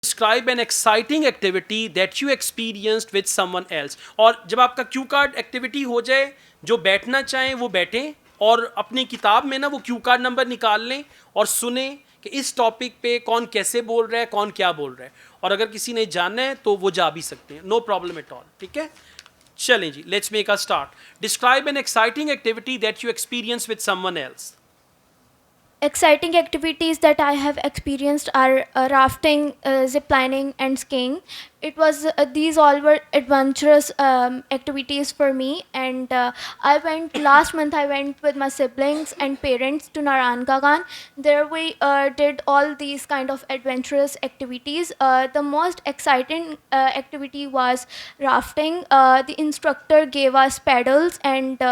Describe an exciting activity that you experienced with someone else. और जब आपका Q card activity हो जाए, जो बैठना चाहें वो बैठें और अपनी किताब में ना वो क्यू कार्ड नंबर निकाल लें और सुने कि इस टॉपिक पे कौन कैसे बोल रहा है, कौन क्या बोल रहा है, और अगर किसी ने जानना है तो वो जा भी सकते हैं, नो प्रॉब्लम एट ऑल. ठीक है, चलें जी, let's make a start. Describe an exciting activity that you experience with someone else. Exciting activities that I have experienced are rafting, zip lining, and skiing. It was these all were adventurous activities for me, and I went last month. I went with my siblings and parents to Narangagan. There we did all these kind of adventurous activities. The most exciting activity was rafting. The instructor gave us paddles, and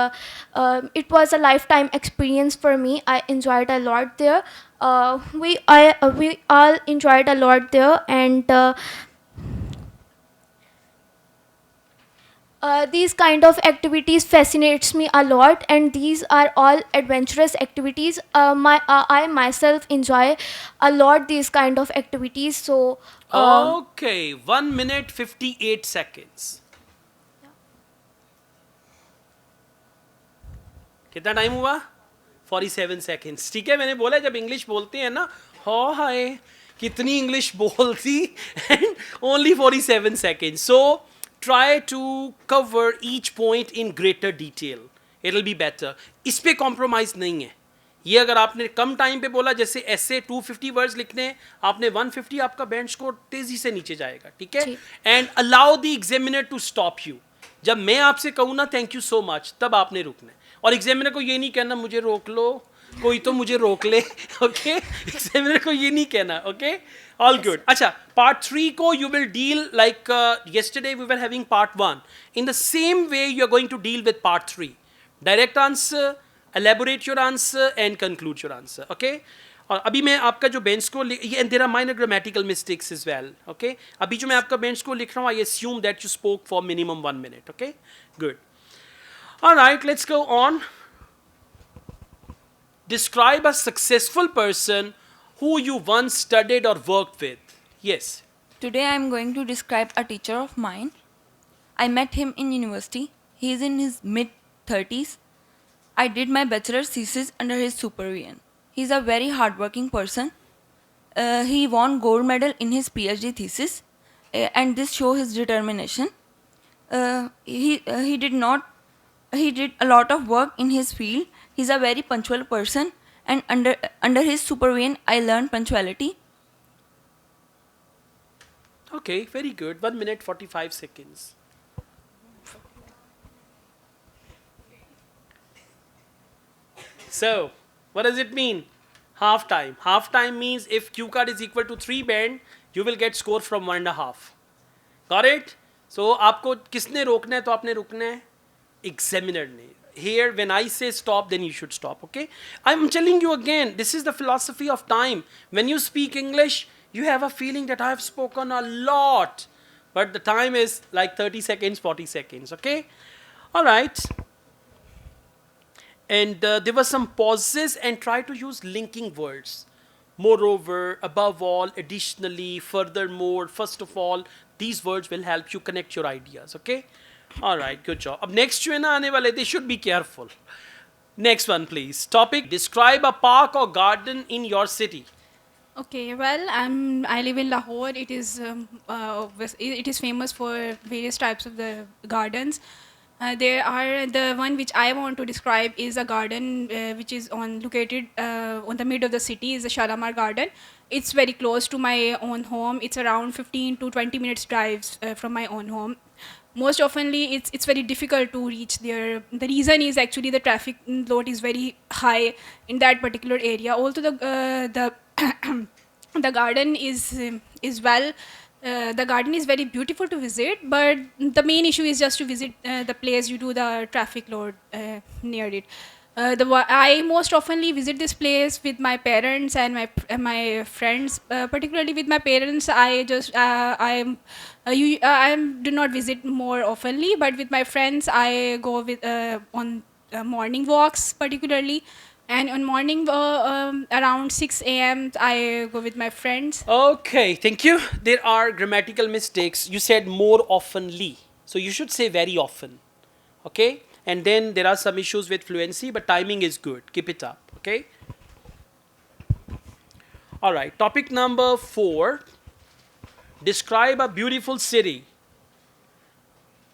it was a lifetime experience for me. I enjoyed a lot there. We all enjoyed a lot there, and these kind of activities fascinates me a lot, and these are all adventurous activities. I myself enjoy a lot these kind of activities. So Okay, 1 minute 58 seconds. कितना time हुआ? 47 seconds. ठीक है, मैंने बोला जब English बोलते हैं ना, हो हाय कितनी इंग्लिश बोलती, and only 47 seconds. So try to cover each point in greater detail. It'll be better. इस पे कॉम्प्रोमाइज नहीं है. ये अगर आपने कम टाइम पे बोला, जैसे ऐसे 250 वर्ड्स लिखने हैं, आपने 150, आपका बैंड स्कोर तेजी से नीचे जाएगा. ठीक है, and allow the examiner to stop you. जब मैं आपसे कहूँ ना थैंक यू सो मच, तब आपने रुकना है, और एग्जामिनर को ये नहीं कहना मुझे रोक लो, कोई तो मुझे रोक ले. ओके, एग्जामिनर को ये नहीं कहना. Okay, all good. अच्छा, पार्ट 3 को you will deal like yesterday we were having part 1. In the same way you are going to deal with part 3. Direct answer, elaborate your answer and conclude your answer. Okay, और अभी मैं आपका जो band score, and there are minor grammatical mistakes as well. Okay, अभी जो मैं आपका bench score लिख रहा हूँ, आई assume that you spoke for minimum 1 minute. Okay, good. All right, let's go on. Describe a successful person who you once studied or worked with. Yes. Today I am going to describe a teacher of mine. I met him in university. He is in his mid 30s. I did my bachelor's thesis under his supervision. He is a very hardworking person. He won gold medal in his PhD thesis, and this shows his determination. He did a lot of work in his field. He's a very punctual person, and under his supervision I learned punctuality. Okay, very good. 1 minute 45 seconds. So, what does it mean? Half time. Half time means if Q card is equal to 3 band, you will get score from 1.5. Got it? So, आपको किसने रोकना है, तो आपने रुकना है examiner ने. Here, when I say stop, then you should stop. Okay? I'm telling you again, this is the philosophy of time. When you speak English, you have a feeling that I have spoken a lot, but the time is like 30 seconds, 40 seconds. Okay? All right. And there were some pauses, and try to use linking words. Moreover, above all, additionally, furthermore, first of all, these words will help you connect your ideas. Okay? All right, good job. Ab next जो है ना आने वाले, they should be careful. Next one, please. Topic: describe a park or garden in your city. Okay, well, I live in Lahore. It is famous for various types of the gardens. There are the one which I want to describe is a garden which is located on the mid of the city, is the Shalamar Garden. It's very close to my own home. It's around 15 to 20 minutes drives from my own home. Most oftenly, it's very difficult to reach there. The reason is actually the traffic load is very high in that particular area. Also, the the garden is well. The garden is very beautiful to visit, but the main issue is just to visit the place due to the traffic load near it. I most oftenly visit this place with my parents and my friends. Particularly with my parents, I do not visit more oftenly, but with my friends, I go with on morning walks particularly. And on morning around 6 a.m. I go with my friends. Okay, thank you. There are grammatical mistakes. You said more oftenly. So you should say very often. Okay? And then there are some issues with fluency, but timing is good. Keep it up. Okay? All right. Topic number 4. Describe a beautiful city.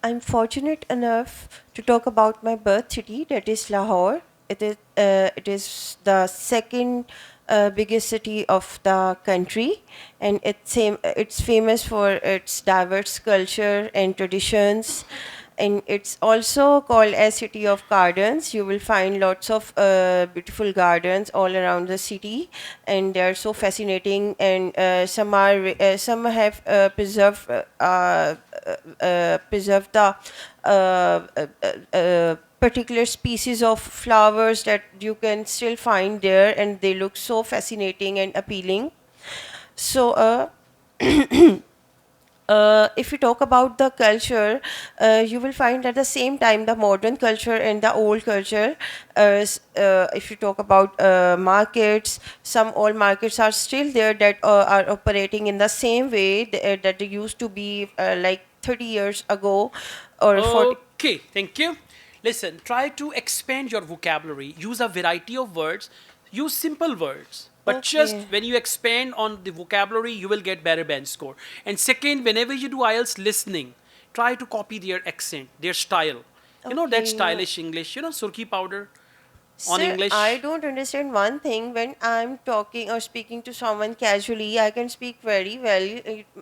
I'm fortunate enough to talk about my birth city, that is Lahore. It is the second biggest city of the country, and it's famous for its diverse culture and traditions. And it's also called as City of Gardens. You will find lots of beautiful gardens all around the city, and they are so fascinating. And some have preserved the particular species of flowers that you can still find there, and they look so fascinating and appealing. So, if you talk about the culture, you will find at the same time the modern culture and the old culture. If you talk about markets, some old markets are still there that are operating in the same way that they used to be like 30 years ago or 40. Okay, thank you. Listen, try to expand your vocabulary. Use a variety of words. Use simple words. But just Okay. when you expand on the vocabulary, you will get better bench score. And second, whenever you do IELTS listening, try to copy their accent, their style. You know that Okay. stylish English, surki powder on Sir, English. I don't understand one thing. When I'm talking or speaking to someone casually, I can speak very well.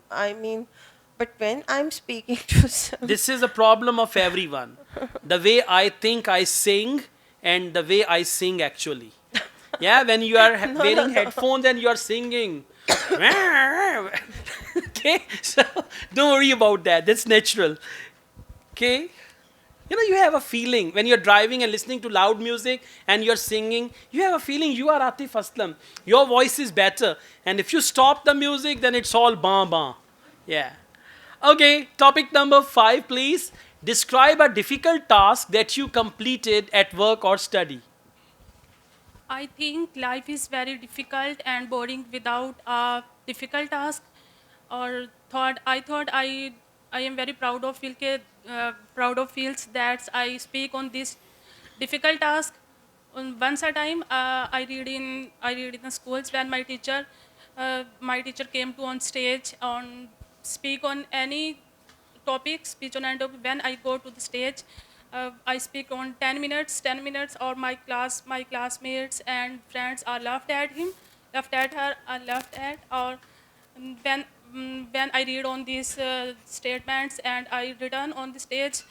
I mean, but when I'm speaking to some, This is a problem of everyone. The way I think I sing and the way I sing actually. Yeah, when you are wearing headphones and you are singing. Okay, so don't worry about that. That's natural. Okay. You have a feeling when you're driving and listening to loud music and you're singing, you have a feeling you are Atif Aslam. Your voice is better. And if you stop the music, then it's all ba ba. Yeah. Okay, topic number 5, please. Describe a difficult task that you completed at work or study. I think life is very difficult and boring without a difficult task. Or I am very proud of proud of fields that I speak on this difficult task. Once a time, I read in the schools when my teacher came to on stage on speak on any topic, speech on any topic. When I go to the stage, I speak on 10 minutes, or my classmates and friends are laughed at him, laughed at her, laughed at, or when when I read on these statements and I return on the stage,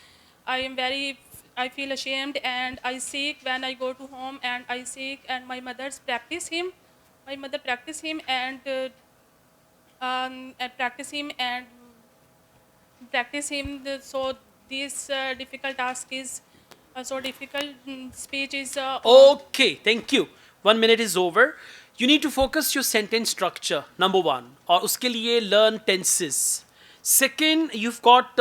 I feel ashamed and I seek when I go to home and I seek and my mother practice him and practice him and practice him. So this difficult task is so difficult. Speech is Okay, thank you. 1 minute is over. You need to focus your sentence structure, number 1. और उसके लिए learn tenses. Second, you've got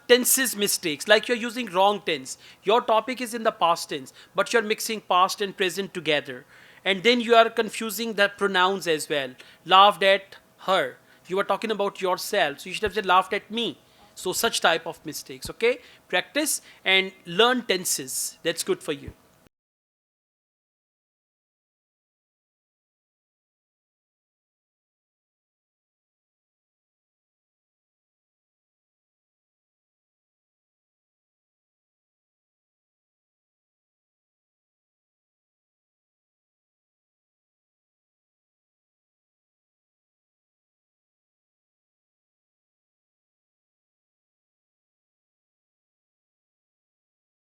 tenses mistakes, like you're using wrong tense. Your topic is in the past tense, but you're mixing past and present together. And then you are confusing the pronouns as well. Laughed at her. You are talking about yourself, so you should have said laughed at me. So such type of mistakes, okay? Practice and learn tenses. That's good for you.